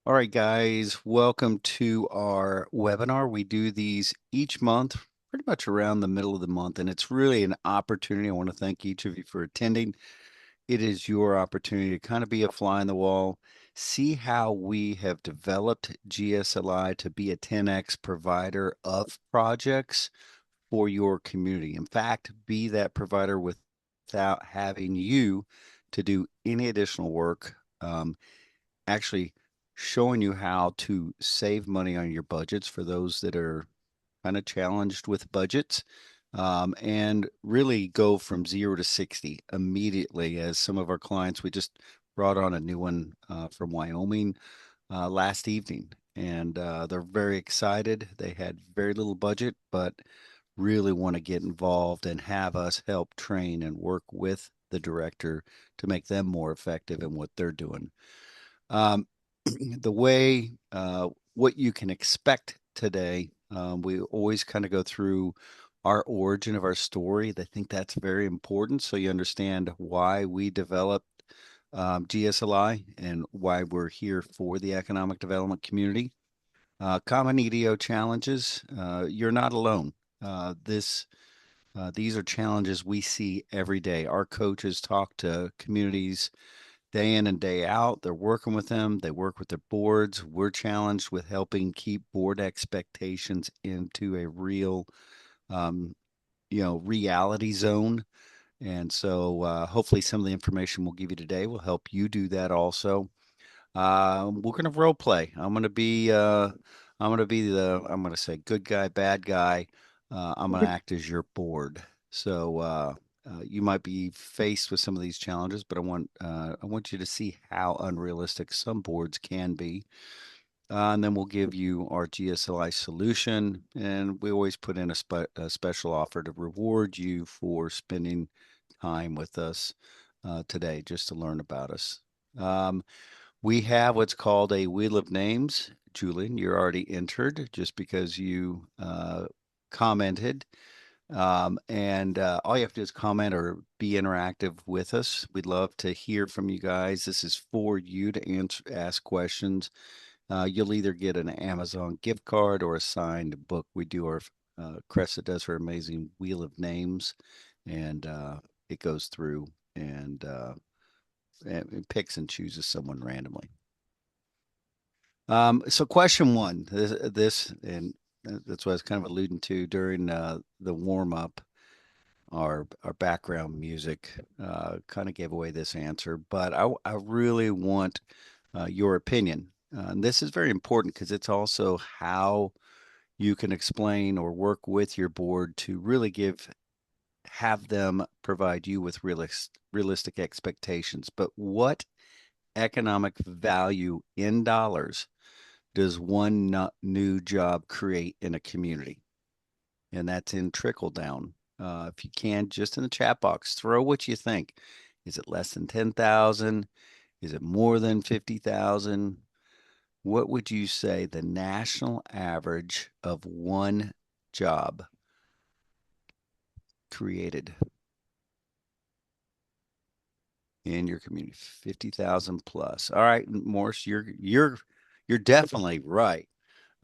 All right, guys, welcome to our webinar. We do these each month, pretty much around the middle of the month, and it's really an opportunity. I want to thank each of you for attending. It is your opportunity to kind of be a fly on the wall, see how we have developed GSLI to be a 10x provider of projects for your community. In fact, be that provider without having you to do any additional work. Actually showing you how to save money on your budgets for those that are kind of challenged with budgets, and really go from 0 to 60 immediately. As some of our clients, we just brought on a new one from Wyoming last evening, and they're very excited. They had very little budget, but really want to get involved and have us help train and work with the director to make them more effective in what they're doing. Um, the way what you can expect today, we always kind of go through our origin of our story. I think that's very important so you understand why we developed GSLI and why we're here for the economic development community. Common EDO challenges. You're not alone. These are challenges we see every day. Our coaches talk to communities day in and day out. They're working with them. They work with their boards. We're challenged with helping keep board expectations into a real, um, reality zone. And so hopefully some of the information we'll give you today will help you do that also. We're going to role play. I'm going to say good guy, bad guy. I'm going to act as your board. So you might be faced with some of these challenges, but I want you to see how unrealistic some boards can be. And then we'll give you our GSLI solution, and we always put in a special offer to reward you for spending time with us today just to learn about us. We have what's called a wheel of names. Julian, you're already entered just because you commented. And all you have to do is comment or be interactive with us. We'd love to hear from you guys. This is for you to ask questions. You'll either get an Amazon gift card or a signed book. We do our Cressa does her amazing wheel of names, and it goes through and it picks and chooses someone randomly. So question one, and that's what I was kind of alluding to during the warm up. Our background music kind of gave away this answer, but I really want your opinion. And this is very important because it's also how you can explain or work with your board to really have them provide you with realistic expectations. But what economic value in dollars does one new job create in a community? And that's in trickle down. If you can, just in the chat box, throw what you think. Is it less than 10,000? Is it more than 50,000? What would you say the national average of one job created in your community? 50,000 plus. All right, Morris, you're definitely right.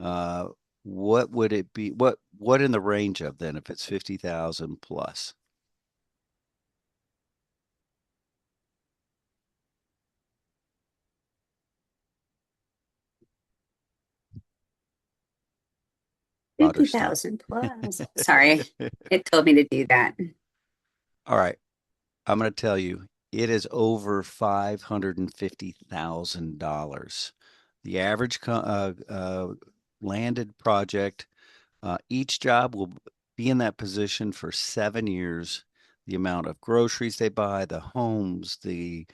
Uh, what would it be? What in the range of then if it's 50,000 plus? Other stuff. 50,000 plus. Sorry, it told me to do that. All right, I'm going to tell you, it is over $550,000. The average landed project, each job will be in that position for 7 years. The amount of groceries they buy, the homes, the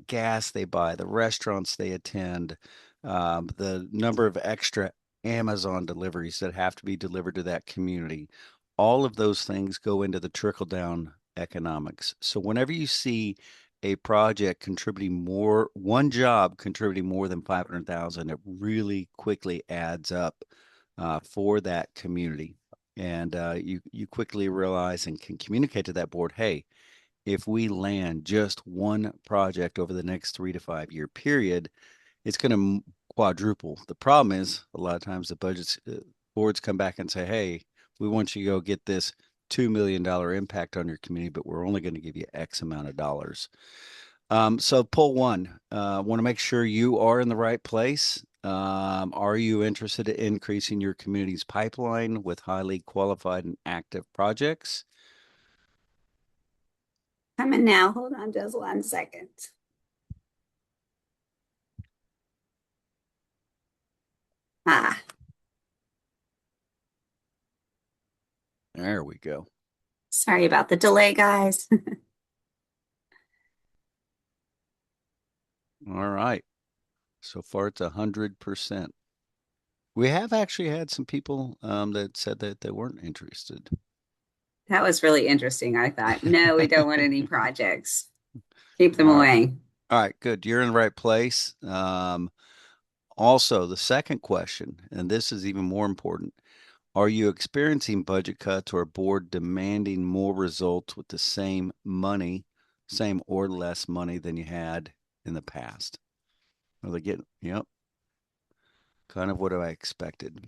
gas they buy, the restaurants they attend, the number of extra Amazon deliveries that have to be delivered to that community. All of those things go into the trickle down economics. So whenever you see a project contributing more, one job contributing more than 500,000, it really quickly adds up for that community. And you quickly realize and can communicate to that board, hey, if we land just one project over the next 3 to 5 year period, it's going to quadruple. The problem is a lot of times the budgets boards come back and say, "Hey, we want you to go get this $2 million impact on your community, but we're only going to give you X amount of dollars." So pull one. Want to make sure you are in the right place. Are you interested in increasing your community's pipeline with highly qualified and active projects? Coming now. Hold on just 1 second. Ah, There we go. sorry about the delay, guys. All right. So far, it's 100%. We have actually had some people that said that they weren't interested. That was really interesting. I thought, no, we don't want any projects. Keep them All right. away. All right, good. You're in the right place. Also, the second question, and this is even more important, are you experiencing budget cuts or a board demanding more results with the same money, same or less money than you had in the past? Are they getting, yep, kind of what I expected.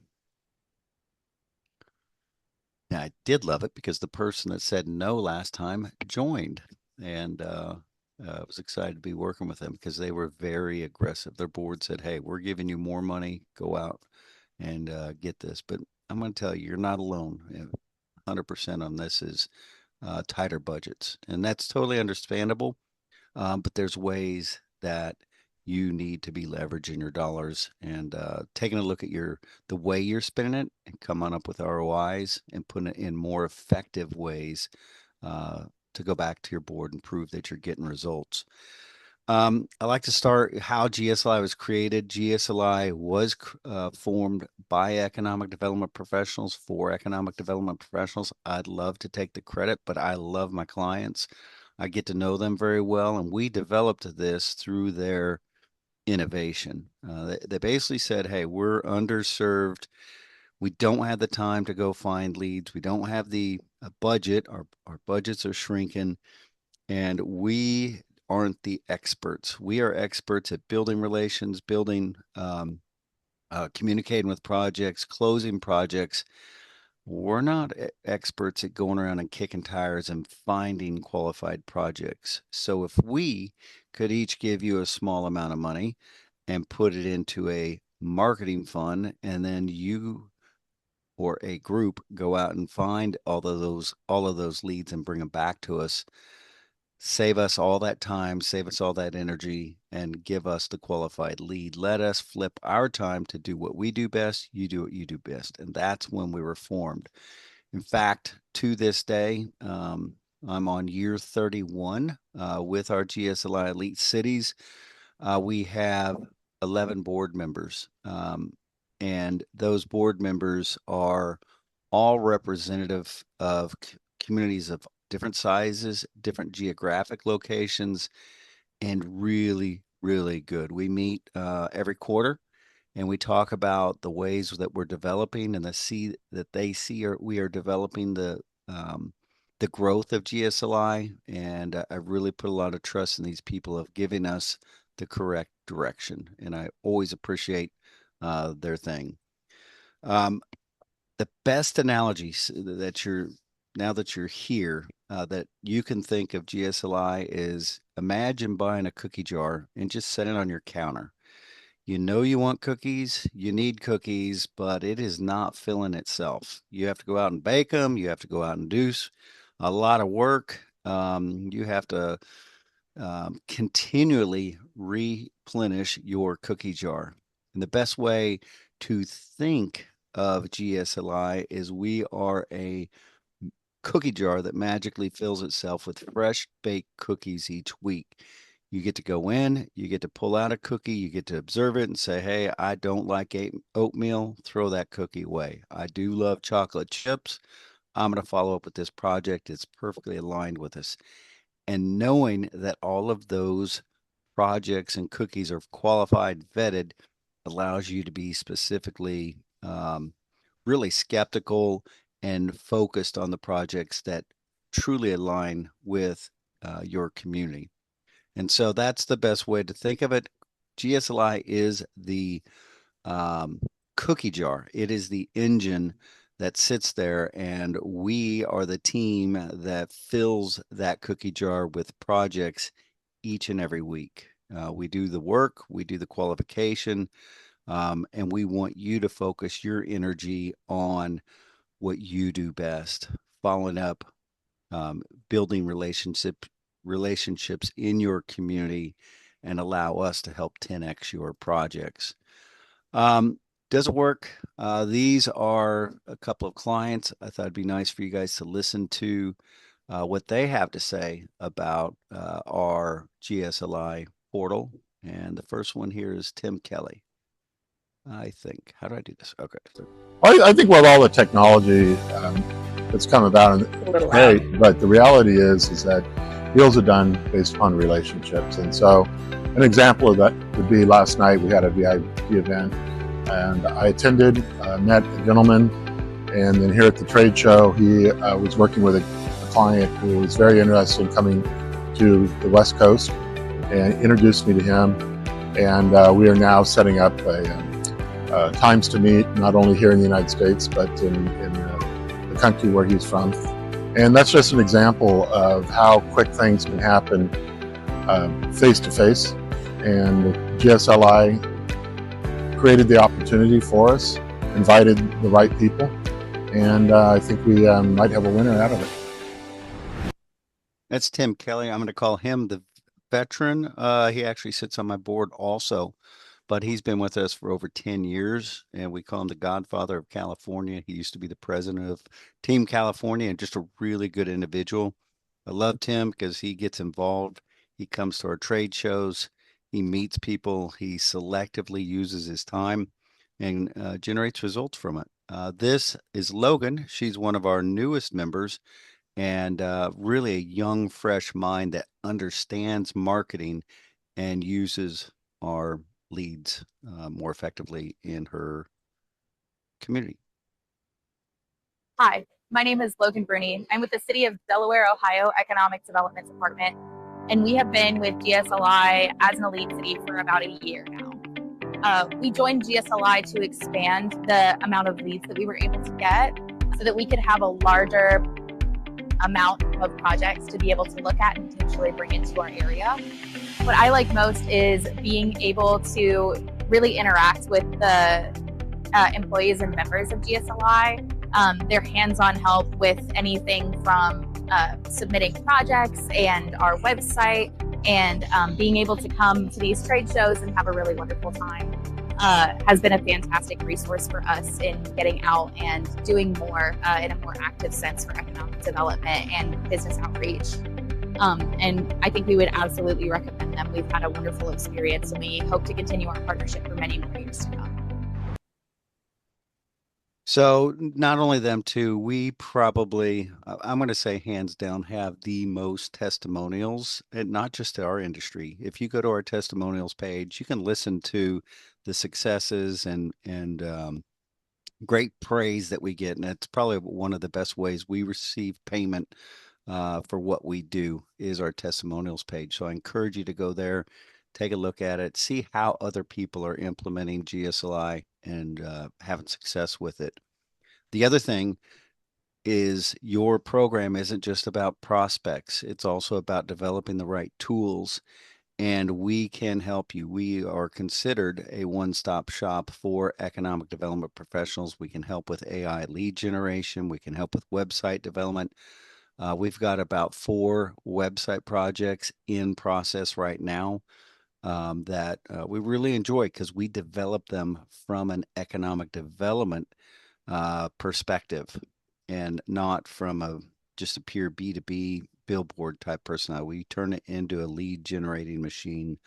Yeah, I did love it because the person that said no last time joined, and I was excited to be working with them because they were very aggressive. Their board said, "Hey, we're giving you more money. Go out and get this." But I'm going to tell you, you're not alone. 100% on this is tighter budgets, and that's totally understandable. But there's ways that you need to be leveraging your dollars and taking a look at the way you're spending it and coming up with ROIs and putting it in more effective ways uh, to go back to your board and prove that you're getting results. I like to start how GSLI was created. GSLI was formed by economic development professionals for economic development professionals. I'd love to take the credit, but I love my clients. I get to know them very well, and we developed this through their innovation. They basically said, "Hey, we're underserved. We don't have the time to go find leads. We don't have the budget. Our budgets are shrinking, and we aren't the experts. We are experts at building relations, building, communicating with projects, closing projects. We're not experts at going around and kicking tires and finding qualified projects. So if we could each give you a small amount of money and put it into a marketing fund, and then you or a group go out and find all of those leads and bring them back to us, save us all that time, save us all that energy, and give us the qualified lead. Let us flip our time to do what we do best. You do what you do best. And that's when we were formed. In fact, to this day, I'm on year 31 with our GSLI Elite Cities. We have 11 board members, and those board members are all representative of communities of different sizes, different geographic locations, and really, really good. We meet every quarter and we talk about the ways that we're developing and they see we are developing the growth of GSLI. And I really put a lot of trust in these people of giving us the correct direction. And I always appreciate their thing. Um, the best analogies that you're now that you're here that you can think of GSLI is imagine buying a cookie jar and just set it on your counter. You know you want cookies, you need cookies, but it is not filling itself. You have to go out and bake them. You have to go out and do a lot of work. You have to continually replenish your cookie jar. And the best way to think of GSLI is we are a cookie jar that magically fills itself with fresh baked cookies each week. You get to go in, you get to pull out a cookie, you get to observe it and say, "Hey, I don't like oatmeal, throw that cookie away. I do love chocolate chips. I'm going to follow up with this project. It's perfectly aligned with us." And knowing that all of those projects and cookies are qualified, vetted, allows you to be specifically really skeptical and focused on the projects that truly align with your community. And so that's the best way to think of it. GSLI is the um, cookie jar. It is the engine that sits there, and we are the team that fills that cookie jar with projects each and every week. We do the work, we do the qualification, and we want you to focus your energy on what you do best, following up, um, building relationships in your community, and allow us to help 10x your projects. Um, does it work? These are a couple of clients. I thought it'd be nice for you guys to listen to what they have to say about our GSLI portal. And the first one here is Tim Kelly, I think. How do I do this? Okay. Well, I think with all the technology that's come about, A little it's loud. great, but the reality is that deals are done based upon relationships. And so an example of that would be last night we had a VIP event, and I attended, met a gentleman, and then here at the trade show, he was working with a client who was very interested in coming to the West Coast and introduced me to him. And we are now setting up times to meet, not only here in the United States, but in the country where he's from. And that's just an example of how quick things can happen face to face. And GSLI created the opportunity for us, invited the right people, and I think we might have a winner out of it. That's Tim Kelly. I'm going to call him the veteran. He actually sits on my board also, but he's been with us for over 10 years, and we call him the Godfather of California. He used to be the president of Team California and just a really good individual. I love Tim because he gets involved. He comes to our trade shows. He meets people. He selectively uses his time and generates results from it. This is Logan. She's one of our newest members and really a young, fresh mind that understands marketing and uses our leads more effectively in her community. Hi, my name is Logan Bruni. I'm with the City of Delaware, Ohio Economic Development Department, and we have been with GSLI as an elite city for about a year now. We joined GSLI to expand the amount of leads that we were able to get so that we could have a larger amount of projects to be able to look at and potentially bring into our area. What I like most is being able to really interact with the employees and members of GSLI, their hands-on help with anything from submitting projects and our website, and being able to come to these trade shows and have a really wonderful time has been a fantastic resource for us in getting out and doing more in a more active sense for economic development and business outreach. And I think we would absolutely recommend them. We've had a wonderful experience, and we hope to continue our partnership for many more years to come. So not only them two, we probably, I'm going to say hands down, have the most testimonials, and not just to our industry. If you go to our testimonials page, you can listen to the successes and great praise that we get, and that's probably one of the best ways we receive payment for what we do is our testimonials page. So I encourage you to go there, take a look at it, see how other people are implementing GSLI and having success with it. The other thing is your program isn't just about prospects. It's also about developing the right tools, and we can help you. We are considered a one-stop shop for economic development professionals. We can help with AI lead generation. We can help with website development. We've got about 4 website projects in process right now that we really enjoy because we develop them from an economic development perspective and not from just a pure B2B billboard type personality. We turn it into a lead generating machine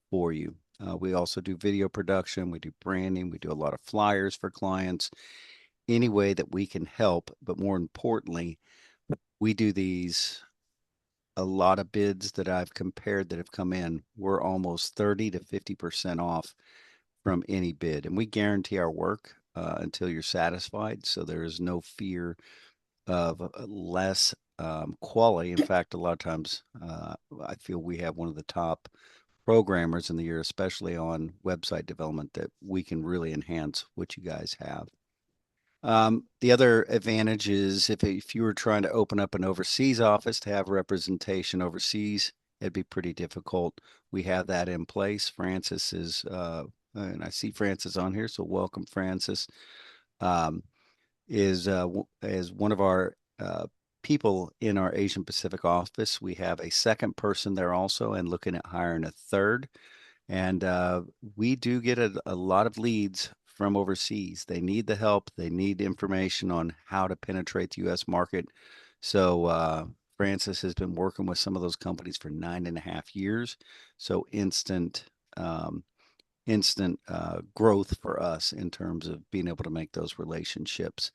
for you. We also do video production, we do branding, we do a lot of flyers for clients, any way that we can help. But more importantly, we do these, a lot of bids that I've compared that have come in, we're almost 30 to 50% off from any bid. And we guarantee our work until you're satisfied. So there is no fear of less quality. In fact, a lot of times I feel we have one of the top programmers in the year, especially on website development, that we can really enhance what you guys have. The other advantage is if you were trying to open up an overseas office to have representation overseas, it'd be pretty difficult. We have that in place. Francis is, and I see Francis on here, so welcome, Francis. Um, is one of our people in our Asian Pacific office. We have a second person there also, and looking at hiring a third. And we do get a lot of leads from overseas. They need the help. They need information on how to penetrate the U.S. market. So Francis has been working with some of those companies for 9.5 years. So um, instant growth for us in terms of being able to make those relationships.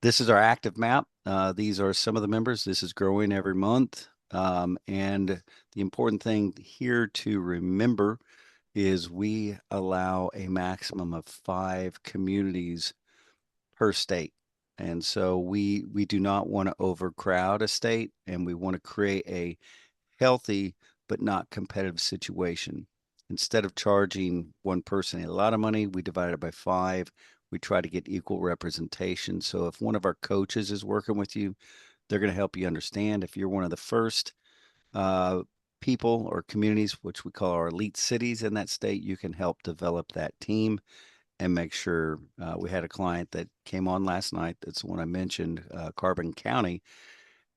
This is our active map. These are some of the members. This is growing every month. And the important thing here to remember is we allow a maximum of 5 communities per state. And so we do not want to overcrowd a state, and we want to create a healthy but not competitive situation. Instead of charging one person a lot of money, we divide it by 5. We try to get equal representation. So if one of our coaches is working with you, they're going to help you understand. If you're one of the first uh, people or communities, which we call our elite cities in that state, you can help develop that team and make sure. We had a client that came on last night. That's the one I mentioned, Carbon County,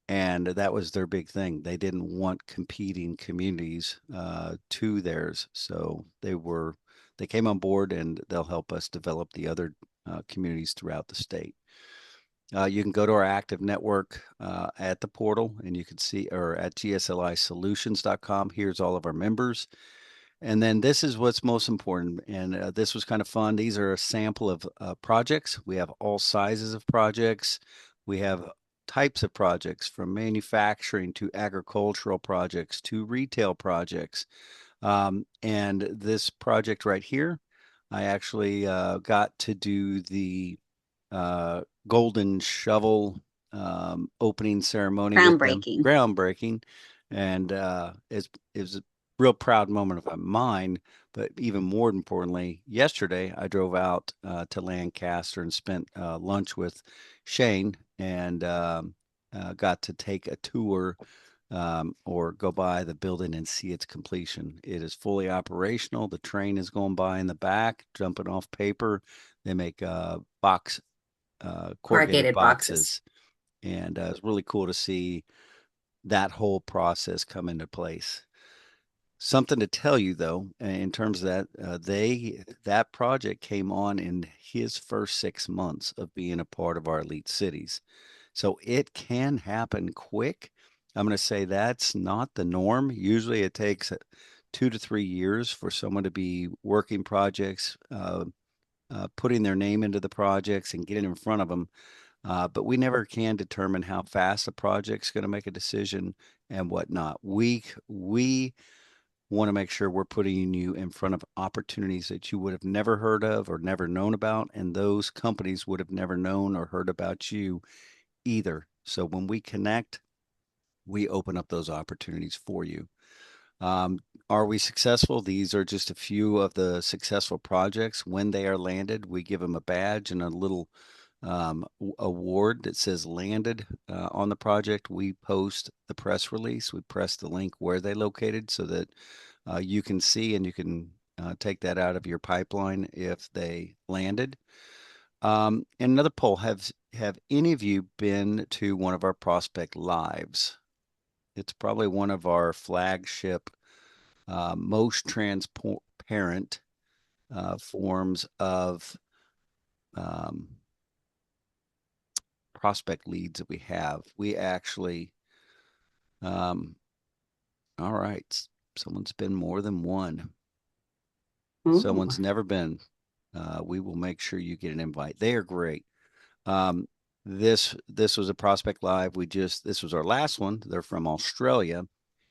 and that was their big thing. They didn't want competing communities to theirs, so they came on board, and they'll help us develop the other communities throughout the state. You can go to our active network at the portal, and you can see, or at gslisolutions.com. Here's all of our members. And then this is what's most important. And this was kind of fun. These are a sample of projects. We have all sizes of projects. We have types of projects, from manufacturing to agricultural projects to retail projects. And this project right here, I actually got to do the golden shovel opening ceremony with them, Groundbreaking. groundbreaking, and it was a real proud moment of mine. But even more importantly, yesterday I drove out to Lancaster and spent lunch with Shane, and got to take a tour, or go by the building and see its completion. It is fully operational. The train is going by in the back, jumping off paper. They make corrugated Corrugated boxes. boxes. And it's really cool to see that whole process come into place. Something to tell you though, in terms of that, that project came on in his first 6 months of being a part of our elite cities. So it can happen quick. I'm going to say that's not the norm. Usually it takes 2 to 3 years for someone to be working projects, putting their name into the projects and getting in front of them. But we never can determine how fast a project's going to make a decision and whatnot. We want to make sure we're putting you in front of opportunities that you would have never heard of or never known about, and those companies would have never known or heard about you either. So when we connect, we open up those opportunities for you. Um, are we successful? These are just a few of the successful projects. When they are landed, we give them a badge and a little award that says landed on the project. We post the press release. We press the link where they located so that you can see, and you can take that out of your pipeline if they landed. And another poll, have any of you been to one of our prospect lives? It's probably one of our flagship, most transparent forms of um, prospect leads that we have. We actually, um, all right, someone's been more than one. Ooh. Someone's never been. We will make sure you get an invite. They are great. Um, this was a prospect live. This was our last one. They're from Australia.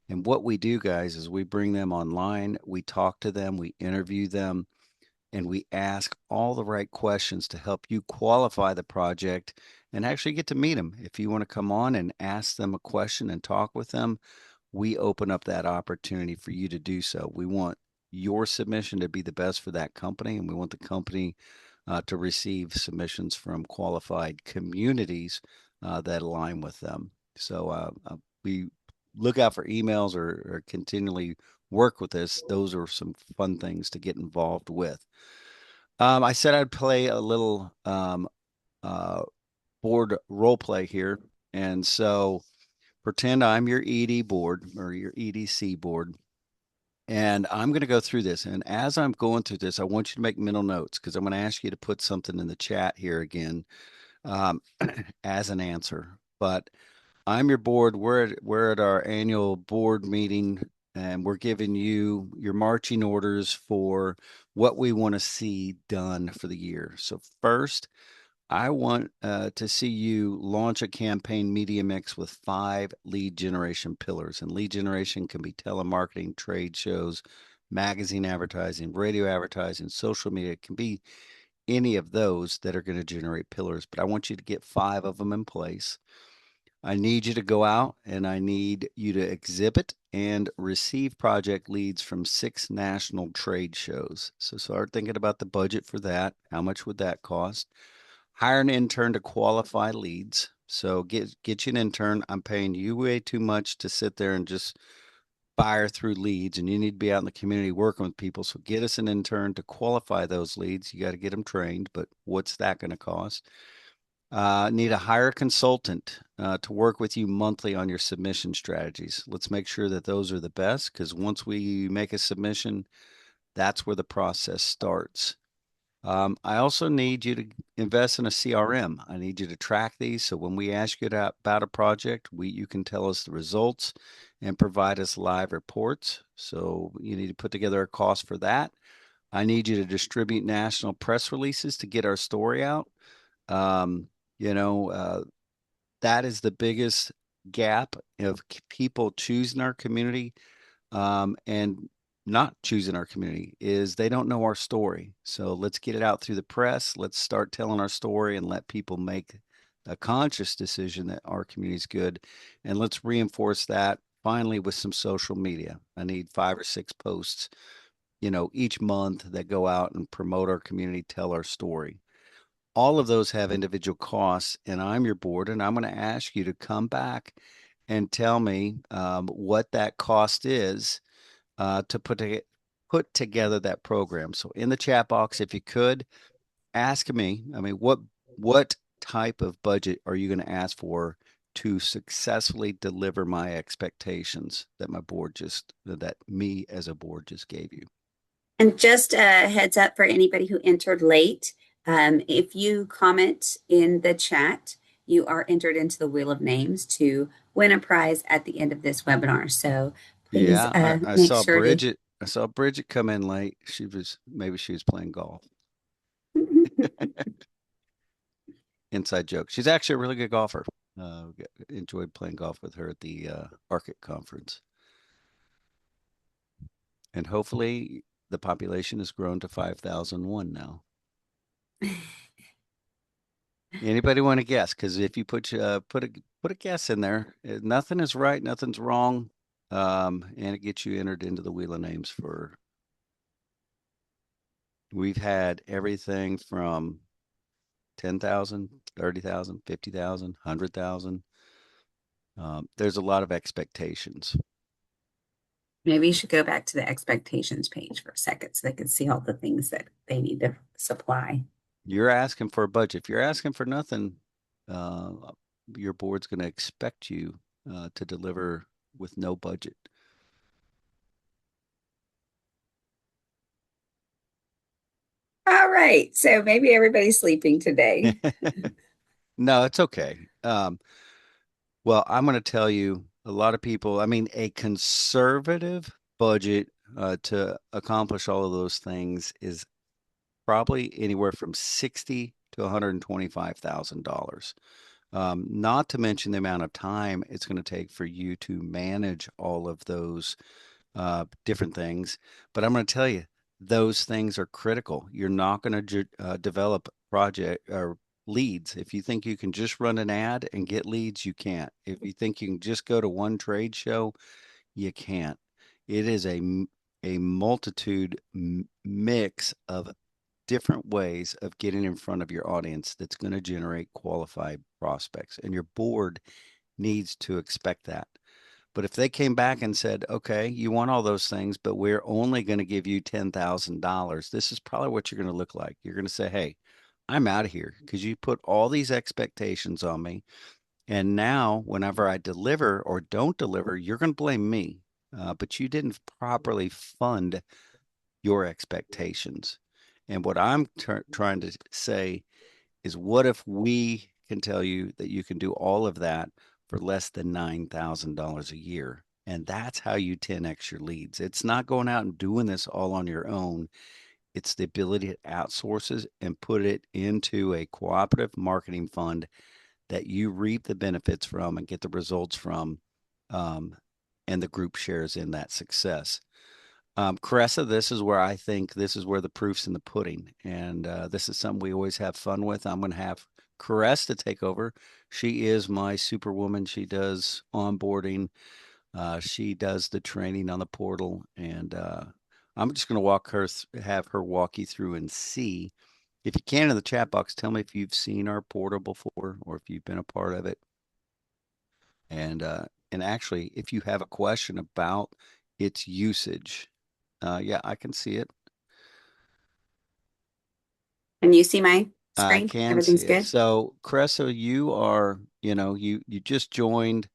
And what we do, guys, is we bring them online, we talk to them, we interview them, and we ask all the right questions to help you qualify the project and actually get to meet them. If you want to come on and ask them a question and talk with them, we open up that opportunity for you to do so. We want your submission to be the best for that company, and we want the company to receive submissions from qualified communities that align with them. So we look out for emails or continually work with this. Those are some fun things to get involved with. I said I'd play a little uh, board role play here. And so pretend I'm your ED board or your EDC board. And I'm going to go through this. And as I'm going through this, I want you to make mental notes because I'm going to ask you to put something in the chat here again um, as an answer. But I'm your board. We're at our annual board meeting, and we're giving you your marching orders for what we want to see done for the year. So first, I want to see you launch a campaign media mix with 5 lead generation pillars. And lead generation can be telemarketing, trade shows, magazine advertising, radio advertising, social media. It can be any of those that are going to generate pillars, but I want you to get 5 of them in place. I need you to go out and I need you to exhibit and receive project leads from 6 national trade shows. So start thinking about the budget for that. How much would that cost? Hire an intern to qualify leads. So get you an intern. I'm paying you way too much to sit there and just fire through leads, and you need to be out in the community working with people. So get us an intern to qualify those leads. You got to get them trained, but what's that going to cost? Need to hire a consultant to work with you monthly on your submission strategies. Let's make sure that those are the best because once we make a submission, that's where the process starts. I also need you to invest in a CRM. I need you to track these so when we ask you about a project, you can tell us the results and provide us live reports. So you need to put together a cost for that. I need you to distribute national press releases to get our story out. Um, you know, that is the biggest gap of people choosing our community and not choosing our community is they don't know our story. So let's get it out through the press. Let's start telling our story and let people make a conscious decision that our community is good. And let's reinforce that finally with some social media. I need 5 or 6 posts, each month that go out and promote our community, tell our story. All of those have individual costs, and I'm your board, and I'm going to ask you to come back and tell me what that cost is to put together that program. So in the chat box, if you could ask me, I mean, what type of budget are you going to ask for to successfully deliver my expectations that that me as a board just gave you? And just a heads up for anybody who entered late, if you comment in the chat, you are entered into the Wheel of Names to win a prize at the end of this webinar. So please Yeah, I make saw sure to. Bridget. I saw Bridget come in late. Maybe she was playing golf. Inside joke. She's actually a really good golfer. Enjoyed playing golf with her at the Arctic conference. And hopefully the population has grown to 5,001 now. Anybody want to guess? Because if you put a guess in there, nothing is right, nothing's wrong, and it gets you entered into the Wheel of Names for. We've had everything from 10,000, 30,000, 50,000, 100,000. There's a lot of expectations. Maybe you should go back to the expectations page for a second so they can see all the things that they need to supply. You're asking for a budget. If you're asking for nothing, your board's going to expect you to deliver with no budget. All right. So maybe everybody's sleeping today. No, it's okay. Well, I'm going to tell you a lot of people, I mean, a conservative budget to accomplish all of those things is probably anywhere from $60,000 to $125,000. Not to mention the amount of time it's going to take for you to manage all of those different things. But I'm going to tell you, those things are critical. You're not going to develop project or leads. If you think you can just run an ad and get leads, you can't. If you think you can just go to one trade show, You can't. It is a multitude mix of different ways of getting in front of your audience that's going to generate qualified prospects. And your board needs to expect that. But if they came back and said, okay, you want all those things, but we're only going to give you $10,000, this is probably what you're going to look like. You're going to say, hey, I'm out of here because you put all these expectations on me. And now, whenever I deliver or don't deliver, you're going to blame me. But you didn't properly fund your expectations. And what I'm trying to say is, what if we can tell you that you can do all of that for less than $9,000 a year? And that's how you 10x your leads. It's not going out and doing this all on your own. It's the ability to outsource it and put it into a cooperative marketing fund that you reap the benefits from and get the results from, um, and the group shares in that success. Caressa, this is where I think this is where the proof's in the pudding. And this is something we always have fun with. I'm going to have Caress to take over. She is my superwoman. She does onboarding. She does the training on the portal. And I'm just going to have her walk you through and see. If you can in the chat box, tell me if you've seen our portal before or if you've been a part of it. And actually, if you have a question about its usage, yeah, I can see it. Can you see my I screen? can see Everything's it. good? So, Cressa, you are, you just joined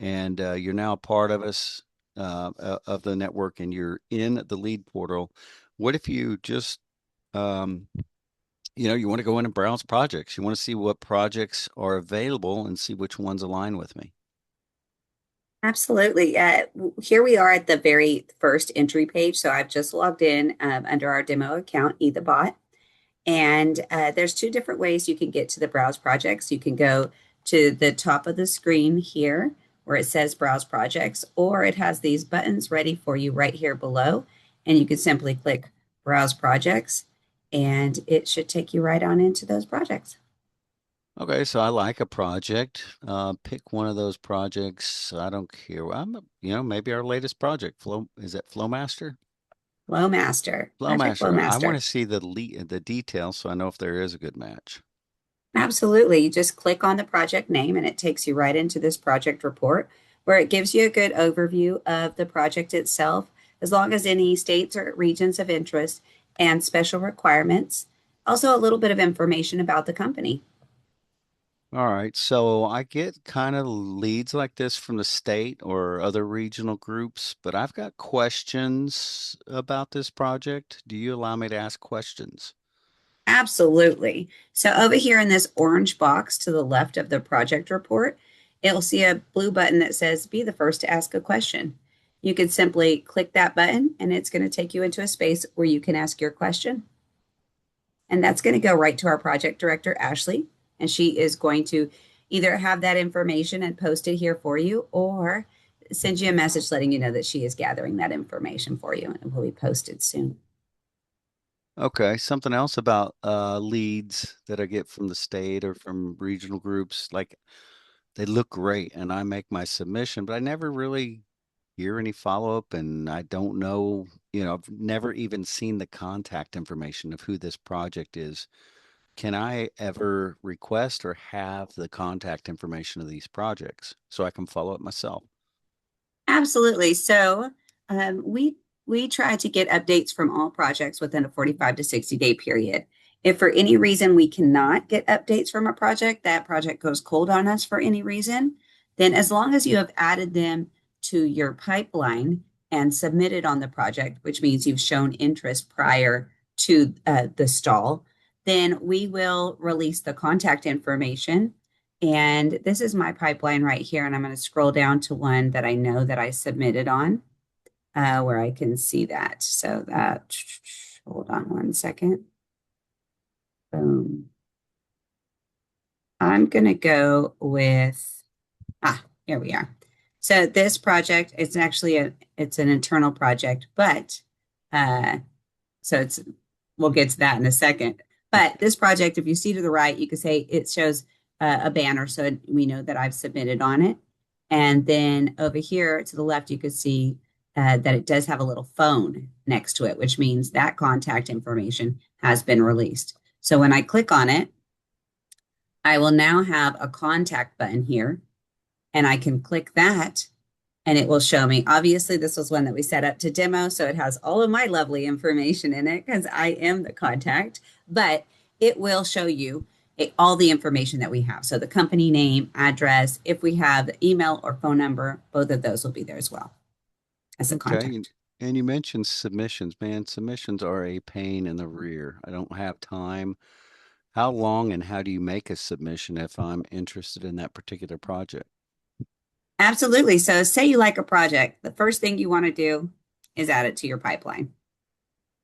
and you're now a part of us of the network and you're in the lead portal. What if you just um, you want to go in and browse projects. You want to see what projects are available and see which ones align with me. Absolutely. Here we are at the very first entry page. So I've just logged in under our demo account, eTheBot. And there's two different ways you can get to the browse projects. You can go to the top of the screen here where it says browse projects, or it has these buttons ready for you right here below. And you can simply click browse projects and it should take you right on into those projects. Okay, so I like a project. Pick one of those projects. I don't care. Maybe our latest project. Is it Flowmaster? Flowmaster, Project Flowmaster. I want Flowmaster. to see the details so I know if there is a good match. Absolutely. You just click on the project name and it takes you right into this project report where it gives you a good overview of the project itself, as long as any states or regions of interest and special requirements. Also, a little bit of information about the company. All right, so I get kind of leads like this from the state or other regional groups, but I've got questions about this project. Do you allow me to ask questions? Absolutely. So, over here in this orange box to the left of the project report, it'll see a blue button that says Be the first to ask a question. You can simply click that button and it's going to take you into a space where you can ask your question. And that's going to go right to our project director, Ashley. And she is going to either have that information and post it here for you or send you a message letting you know that she is gathering that information for you and it will be posted soon. Okay, something else about leads that I get from the state or from regional groups, like they look great and I make my submission, but I never really hear any follow-up and I don't know, I've never even seen the contact information of who this project is. Can I ever request or have the contact information of these projects so I can follow up myself? Absolutely. So we try to get updates from all projects within a 45 to 60-day period. If for any reason we cannot get updates from a project, that project goes cold on us for any reason, then as long as you have added them to your pipeline and submitted on the project, which means you've shown interest prior to the stall, then we will release the contact information. And this is my pipeline right here. And I'm going to scroll down to one that I know that I submitted on where I can see that. So that, hold on one second. Boom. I'm going to go with, here we are. So this project, it's actually it's an internal project, but we'll get to that in a second. But this project, if you see to the right, you can say it shows a banner, so we know that I've submitted on it. And then over here to the left, you can see that it does have a little phone next to it, which means that contact information has been released. So when I click on it, I will now have a contact button here, and I can click that and it will show me. Obviously, this was one that we set up to demo, so it has all of my lovely information in it because I am the contact, but it will show you all the information that we have. So the company name, address, if we have the email or phone number, both of those will be there as well as a Okay. contact. And you mentioned submissions. Man, submissions are a pain in the rear. I don't have time. How long and how do you make a submission if I'm interested in that particular project? Absolutely. So say you like a project, the first thing you want to do is add it to your pipeline.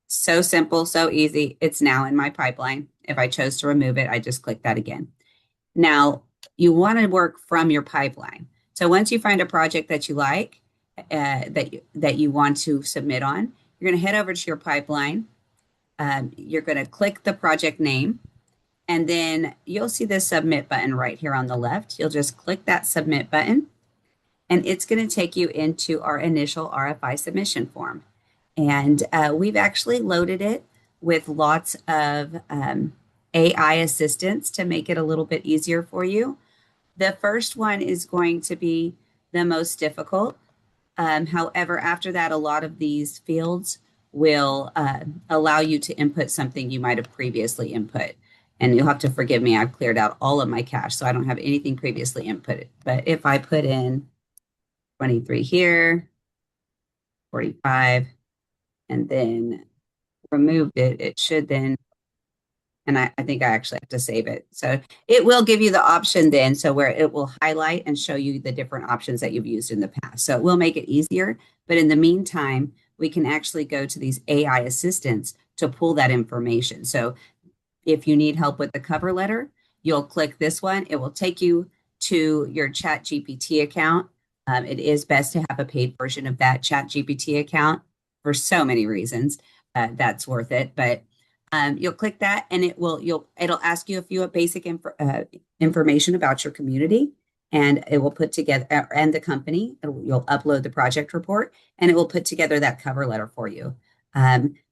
So simple, so easy. It's now in my pipeline. If I chose to remove it, I just click that again. Now, you want to work from your pipeline. So once you find a project that you like, that you want to submit on, you're going to head over to your pipeline. You're going to click the project name, and then you'll see the submit button right here on the left. You'll just click that submit button, and it's going to take you into our initial RFI submission form. And we've actually loaded it with lots of AI assistance to make it a little bit easier for you. The first one is going to be the most difficult. However, after that, a lot of these fields will allow you to input something you might have previously input. And you'll have to forgive me, I've cleared out all of my cache, so I don't have anything previously inputted. But if I put in 23 here, 45, and then removed it, it should then, and I think I actually have to save it. So it will give you the option then, so where it will highlight and show you the different options that you've used in the past. So it will make it easier. But in the meantime, we can actually go to these AI assistants to pull that information. So if you need help with the cover letter, you'll click this one. It will take you to your Chat GPT account. It is best to have a paid version of that Chat GPT account for so many reasons. That's worth it. But you'll click that, and it'll ask you a few basic information about your community, and it will put together and the company. You'll upload the project report, and it will put together that cover letter for you.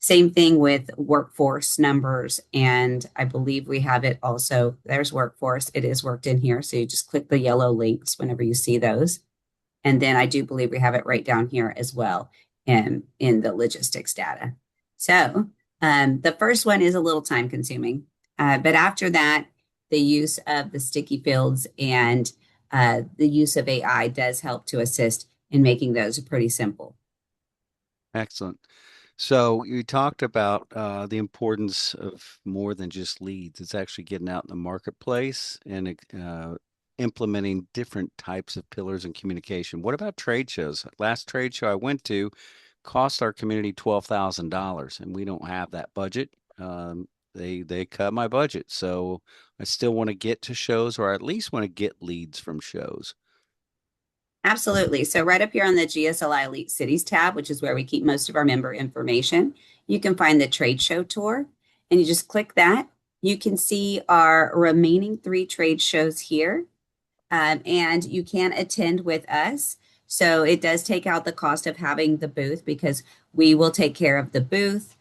Same thing with workforce numbers, and I believe we have it also. There's workforce. It is worked in here, so you just click the yellow links whenever you see those. And then I do believe we have it right down here as well in the logistics data. So the first one is a little time consuming, but after that, the use of the sticky fields and the use of AI does help to assist in making those pretty simple. Excellent. So you talked about the importance of more than just leads. It's actually getting out in the marketplace and implementing different types of pillars in communication. What about trade shows? Last trade show I went to cost our community $12,000, and we don't have that budget. They cut my budget, so I still want to get to shows, or at least want to get leads from shows. Absolutely. So right up here on the GSLI Elite Cities tab, which is where we keep most of our member information, you can find the trade show tour, and you just click that. You can see our remaining 3 trade shows here, and you can attend with us. So it does take out the cost of having the booth because we will take care of the booth.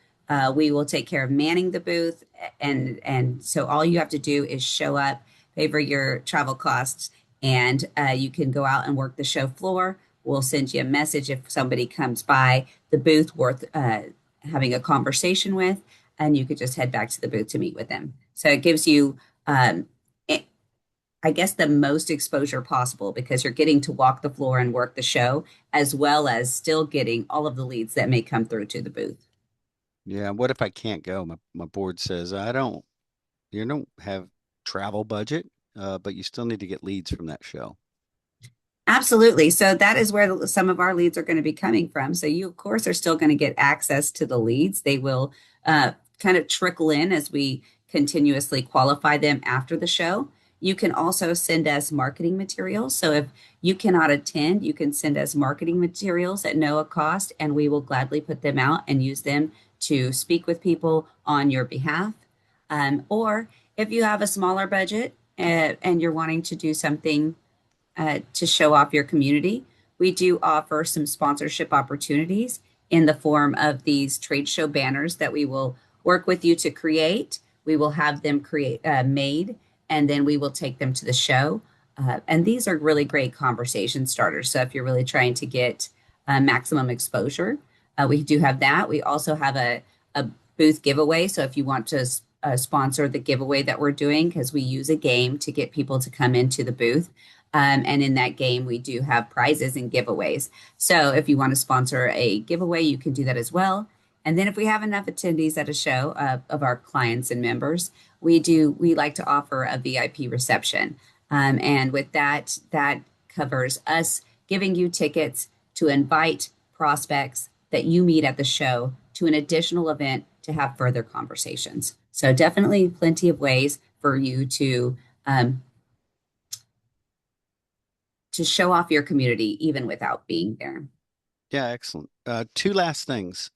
We will take care of manning the booth. And so all you have to do is show up, pay for your travel costs, and you can go out and work the show floor. We'll send you a message if somebody comes by the booth worth having a conversation with, and you could just head back to the booth to meet with them. So it gives you, I guess, the most exposure possible because you're getting to walk the floor and work the show, as well as still getting all of the leads that may come through to the booth. Yeah, what if I can't go? My board says you don't have travel budget, but you still need to get leads from that show. Absolutely. So that is where some of our leads are going to be coming from. So you, of course, are still going to get access to the leads. They will kind of trickle in as we continuously qualify them after the show. You can also send us marketing materials. So if you cannot attend, you can send us marketing materials at no cost, and we will gladly put them out and use them to speak with people on your behalf. Or if you have a smaller budget and you're wanting to do something to show off your community, we do offer some sponsorship opportunities in the form of these trade show banners that we will work with you to create. We will have them made, and then we will take them to the show. And these are really great conversation starters. So if you're really trying to get maximum exposure, we do have that. We also have a booth giveaway. So if you want to sponsor the giveaway that we're doing, because we use a game to get people to come into the booth. And in that game, we do have prizes and giveaways. So if you want to sponsor a giveaway, you can do that as well. And then if we have enough attendees at a show of our clients and members, we like to offer a VIP reception. And with that, that covers us giving you tickets to invite prospects that you meet at the show to an additional event to have further conversations. So definitely plenty of ways for you to show off your community even without being there. Yeah, excellent. Two last things.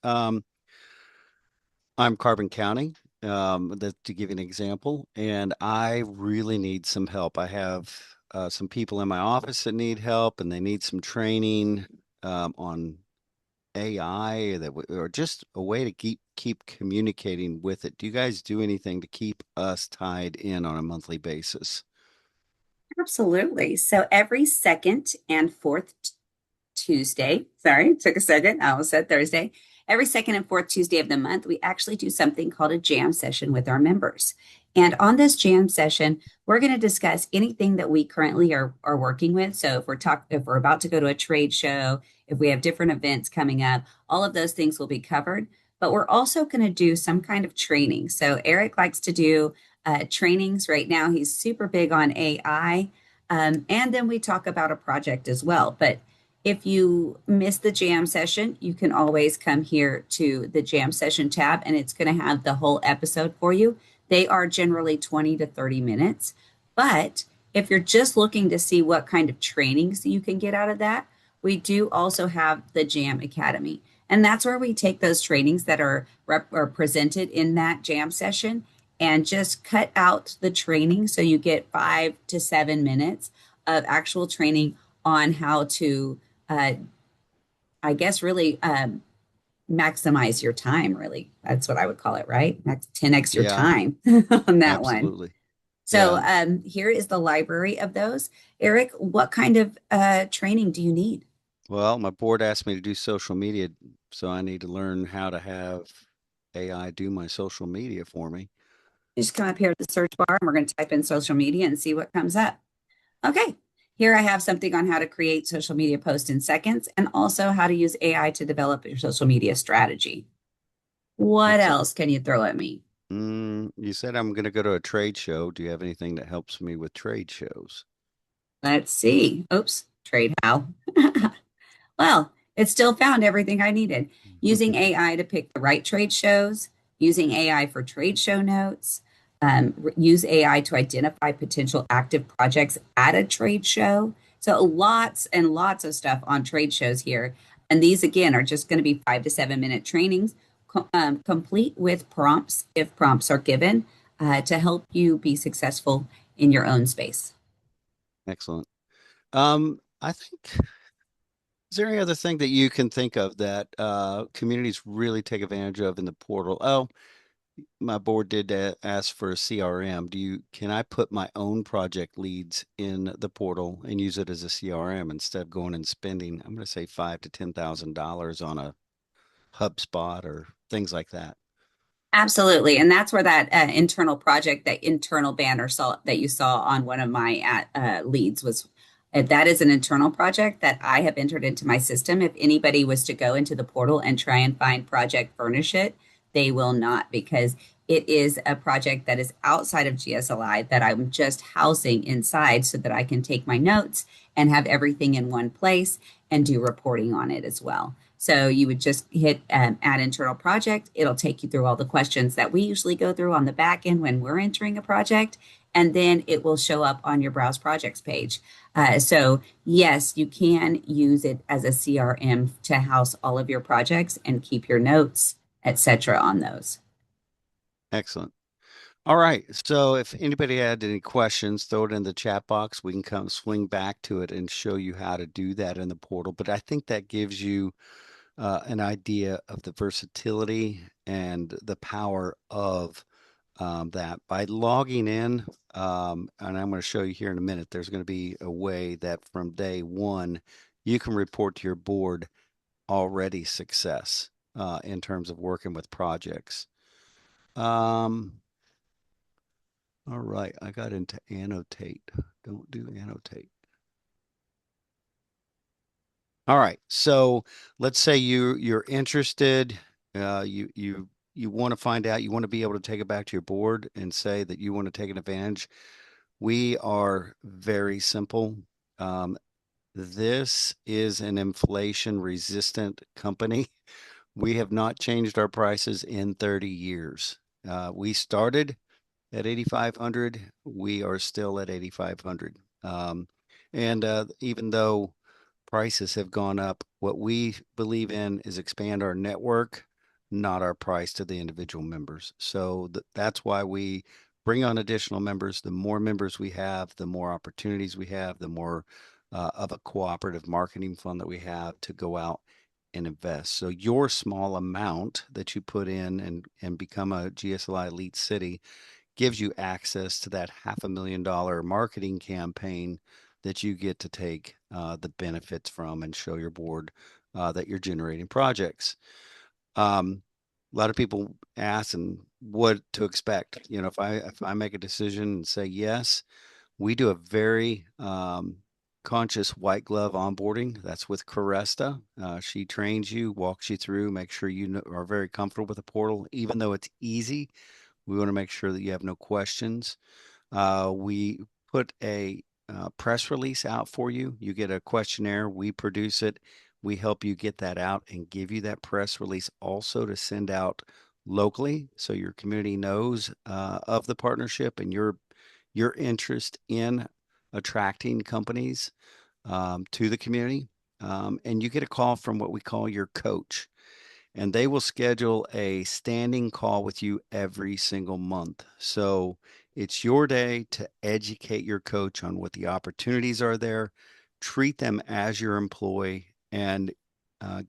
I'm Carbon County, to give you an example, and I really need some help. I have some people in my office that need help, and they need some training on AI or just a way to keep communicating with it. Do you guys do anything to keep us tied in on a monthly basis? Absolutely. So every second and fourth Tuesday, sorry, took a second. I almost said Thursday. Every second and fourth Tuesday of the month, we actually do something called a jam session with our members. And on this jam session, we're going to discuss anything that we currently are working with. So if we're about to go to a trade show, if we have different events coming up, all of those things will be covered. But we're also going to do some kind of training. So Eric likes to do trainings right now. He's super big on AI. And then we talk about a project as well. But if you miss the jam session, you can always come here to the jam session tab, and it's going to have the whole episode for you. They are generally 20 to 30 minutes. But if you're just looking to see what kind of trainings you can get out of that, we do also have the Jam Academy. And that's where we take those trainings that are presented in that jam session and just cut out the training so you get 5 to 7 minutes of actual training on how to uh, I guess really maximize your time, really. That's what I would call it, right? That's 10x your Yeah, time on that one. absolutely. So Yeah. here is the library of those. Eric, what kind of training do you need? Well, my board asked me to do social media, so I need to learn how to have AI do my social media for me. You just come up here to the search bar and we're going to type in social media and see what comes up. Okay, here I have something on how to create social media posts in seconds and also how to use AI to develop your social media strategy. What Excellent. else can you throw at me? You said I'm going to go to a trade show. Do you have anything that helps me with trade shows? Let's see. Oops, trade how. Well, it still found everything I needed. Using AI to pick the right trade shows, using AI for trade show notes, use AI to identify potential active projects at a trade show. So lots and lots of stuff on trade shows here. And these, again, are just going to be 5 to 7 minute trainings, complete with prompts, if prompts are given, to help you be successful in your own space. Excellent. I think, is there any other thing that you can think of that communities really take advantage of in the portal? Oh, my board did ask for a CRM. Can I put my own project leads in the portal and use it as a CRM instead of going and spending, I'm going to say five to $10,000 on a HubSpot or things like that? Absolutely. And that's where that internal project, that internal banner that you saw on one of my leads was. That is an internal project that I have entered into my system. If anybody was to go into the portal and try and find Project Furnish It, they will not, because it is a project that is outside of GSLI that I'm just housing inside so that I can take my notes and have everything in one place and do reporting on it as well. So you would just hit add internal project. It'll take you through all the questions that we usually go through on the back end when we're entering a project. And then it will show up on your Browse Projects page. So yes, you can use it as a CRM to house all of your projects and keep your notes, etc., on those. Excellent. All right. So if anybody had any questions, throw it in the chat box. We can come swing back to it and show you how to do that in the portal. But I think that gives you an idea of the versatility and the power of that. By logging in, and I'm going to show you here in a minute, there's going to be a way that from day one, you can report to your board already success in terms of working with projects. All right, I got into annotate. Don't do annotate. All right, so let's say you're interested, you want to find out, you want to be able to take it back to your board and say that you want to take an advantage. We are very simple. This is an inflation resistant company. We have not changed our prices in 30 years. We started at 8,500. We are still at 8,500. And even though prices have gone up, what we believe in is expand our network, not our price to the individual members. So that's why we bring on additional members. The more members we have, the more opportunities we have, the more of a cooperative marketing fund that we have to go out and invest. So your small amount that you put in and become a GSLI Elite City gives you access to that $500,000 marketing campaign that you get to take the benefits from and show your board that you're generating projects. A lot of people ask and what to expect. You know, if I make a decision and say yes, we do a very conscious white glove onboarding. That's with Caresta. She trains you, walks you through, make sure you are very comfortable with the portal. Even though it's easy, we want to make sure that you have no questions. We put a press release out for you. You get a questionnaire. We produce it. We help you get that out and give you that press release also to send out locally so your community knows of the partnership and your interest in attracting companies to the community. And you get a call from what we call your coach, and they will schedule a standing call with you every single month. So it's your day to educate your coach on what the opportunities are there, treat them as your employee, and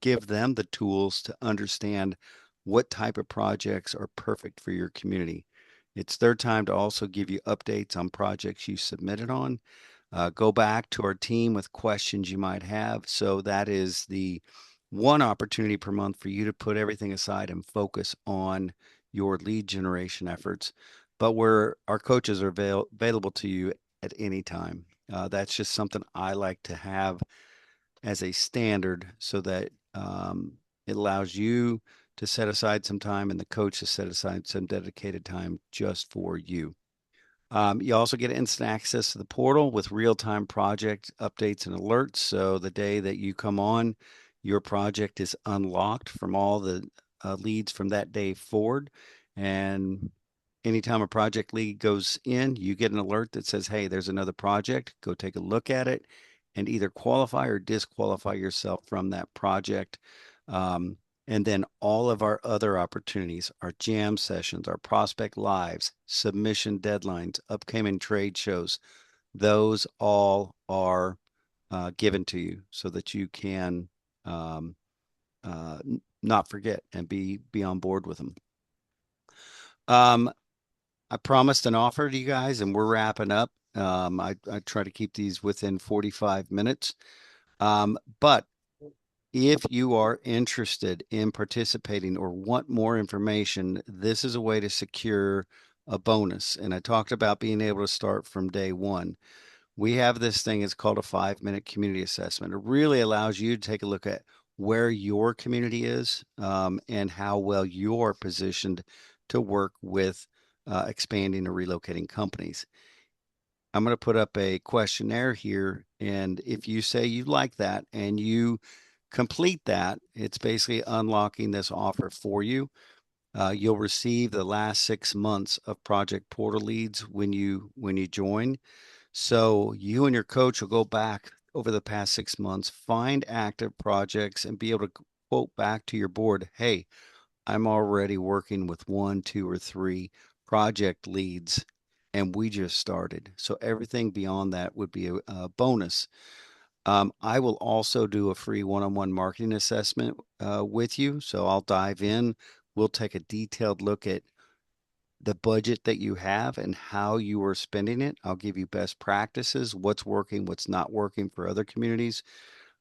give them the tools to understand what type of projects are perfect for your community. It's their time to also give you updates on projects you submitted on. Go back to our team with questions you might have. So that is the one opportunity per month for you to put everything aside and focus on your lead generation efforts. But where our coaches are available to you at any time. That's just something I like to have as a standard so that it allows you to set aside some time and the coach to set aside some dedicated time just for you. You also get instant access to the portal with real-time project updates and alerts. So the day that you come on, your project is unlocked from all the leads from that day forward. And anytime a project lead goes in, you get an alert that says, hey, there's another project. Go take a look at it and either qualify or disqualify yourself from that project. Um, and then all of our other opportunities, our jam sessions, our prospect lives, submission deadlines, upcoming trade shows, those all are given to you so that you can um, not forget and be on board with them. I promised an offer to you guys, and we're wrapping up. I try to keep these within 45 minutes. But if you are interested in participating or want more information, this is a way to secure a bonus. And I talked about being able to start from day one. We have this thing, it's called a 5-minute community assessment. It really allows you to take a look at where your community is and how well you're positioned to work with expanding or relocating companies. I'm going to put up a questionnaire here. And if you say you like that and you complete that, it's basically unlocking this offer for you. You'll receive the last 6 months of Project Portal leads when you join. So you and your coach will go back over the past 6 months, find active projects, and be able to quote back to your board, hey, I'm already working with 1, 2, or 3 project leads, and we just started. So everything beyond that would be a bonus. I will also do a free one-on-one marketing assessment with you. So I'll dive in. We'll take a detailed look at the budget that you have and how you are spending it. I'll give you best practices, what's working, what's not working for other communities.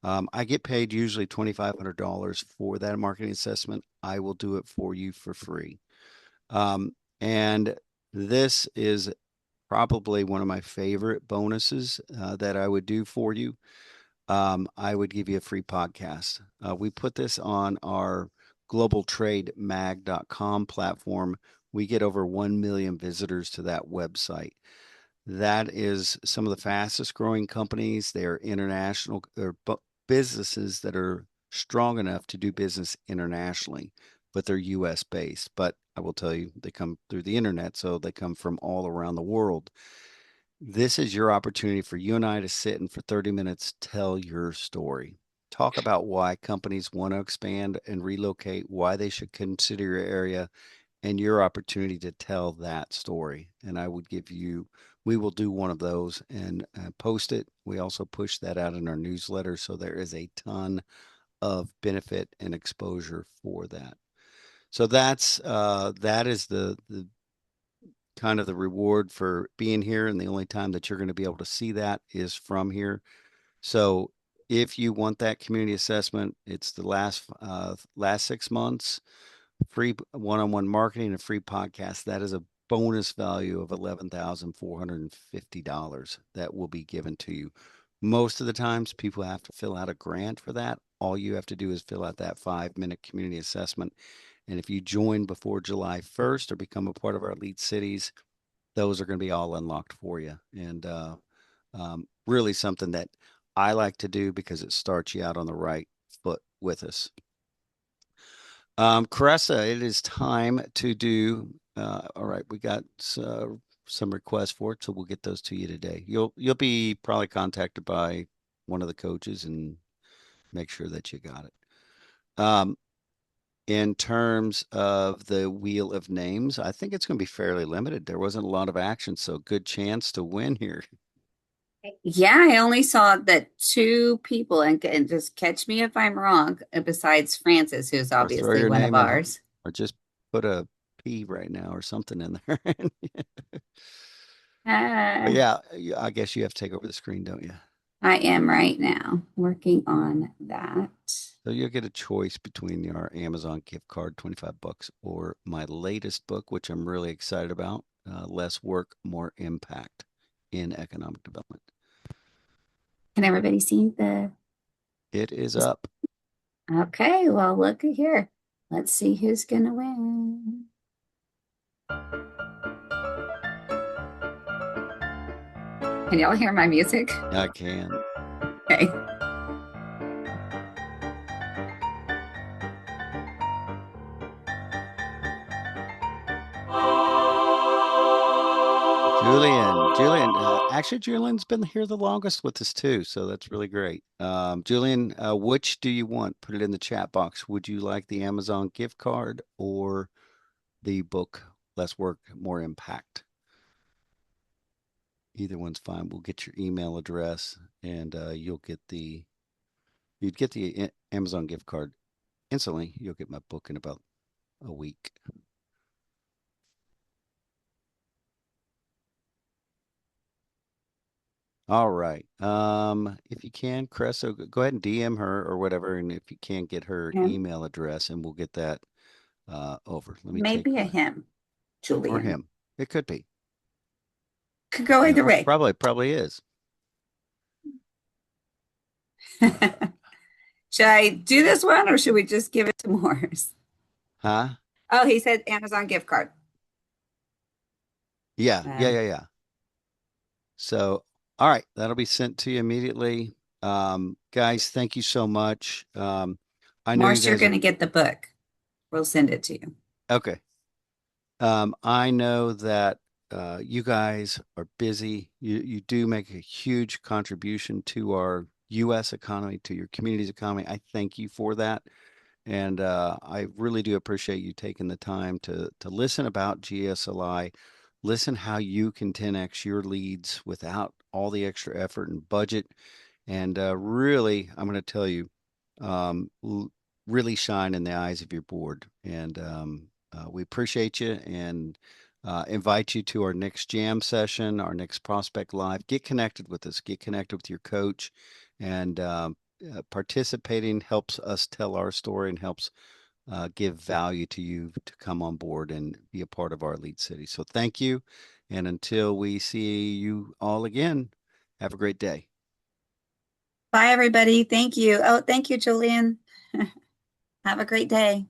I get paid usually $2,500 for that marketing assessment. I will do it for you for free. And this is probably one of my favorite bonuses that I would do for you. I would give you a free podcast. We put this on our globaltrademag.com platform. We get over 1 million visitors to that website. That is some of the fastest growing companies. They are international or businesses that are strong enough to do business internationally, but they're US based. But I will tell you, they come through the internet, so they come from all around the world. This is your opportunity for you and I to sit and for 30 minutes tell your story. Talk about why companies want to expand and relocate, why they should consider your area, and your opportunity to tell that story. And I would give you, we will do one of those and post it. We also push that out in our newsletter. So there is a ton of benefit and exposure for that. So that is the kind of the reward for being here. And the only time that you're going to be able to see that is from here. So if you want that community assessment, it's the last 6 months, free one-on-one marketing, a free podcast. That is a bonus value of $11,450 that will be given to you. Most of the times, people have to fill out a grant for that. All you have to do is fill out that 5-minute community assessment. And if you join before July 1st or become a part of our Elite Cities, those are going to be all unlocked for you. And really something that I like to do because it starts you out on the right foot with us. Caressa, it is time to do. All right, we got some requests for it, so we'll get those to you today. You'll be probably contacted by one of the coaches and make sure that you got it. In terms of the wheel of names, I think it's going to be fairly limited. There wasn't a lot of action, so good chance to win here. Yeah, I only saw that two people, and just catch me if I'm wrong, besides Francis, who's Or throw obviously your one of name in, ours. or just put a P right now or something in there. But Uh, yeah, I guess you have to take over the screen, don't you? I am right now working on that. So you'll get a choice between our Amazon gift card, $25, or my latest book, which I'm really excited about, Less Work, More Impact in Economic Development. Can everybody see the? It is up. Okay, well, look at here. Let's see who's gonna win. Can y'all hear my music? I can. Okay. Julian, actually, Julian's been here the longest with us too, so that's really great. Julian, which do you want? Put it in the chat box. Would you like the Amazon gift card or the book, Less Work, More Impact? Either one's fine. We'll get your email address and you'd get the Amazon gift card instantly. You'll get my book in about a week. All right. If you can, Cressa, go ahead and DM her or whatever, and if you can't get her Him. email address, and we'll get that over. Let me Maybe take a him, Julian. or him. It could be. Could go either way. Probably is. Should I do this one or should we just give it to Morris? Huh? Oh, he said Amazon gift card. Yeah. So, all right, that'll be sent to you immediately. Guys, thank you so much. I know Morris, you you're guys going to get the book. We'll send it to you. okay. I know that you guys are busy. You do make a huge contribution to our U.S. economy, to your community's economy. I thank you for that. And I really do appreciate you taking the time to listen about GSLI, listen how you can 10x your leads without all the extra effort and budget. And really, I'm going to tell you, um, really shine in the eyes of your board. And we appreciate you and invite you to our next jam session, our next Prospect Live. Get connected with us, get connected with your coach, and participating helps us tell our story and helps give value to you to come on board and be a part of our elite city. So thank you. And until we see you all again, have a great day. Bye, everybody. Thank you. Oh, thank you, Julian. Have a great day.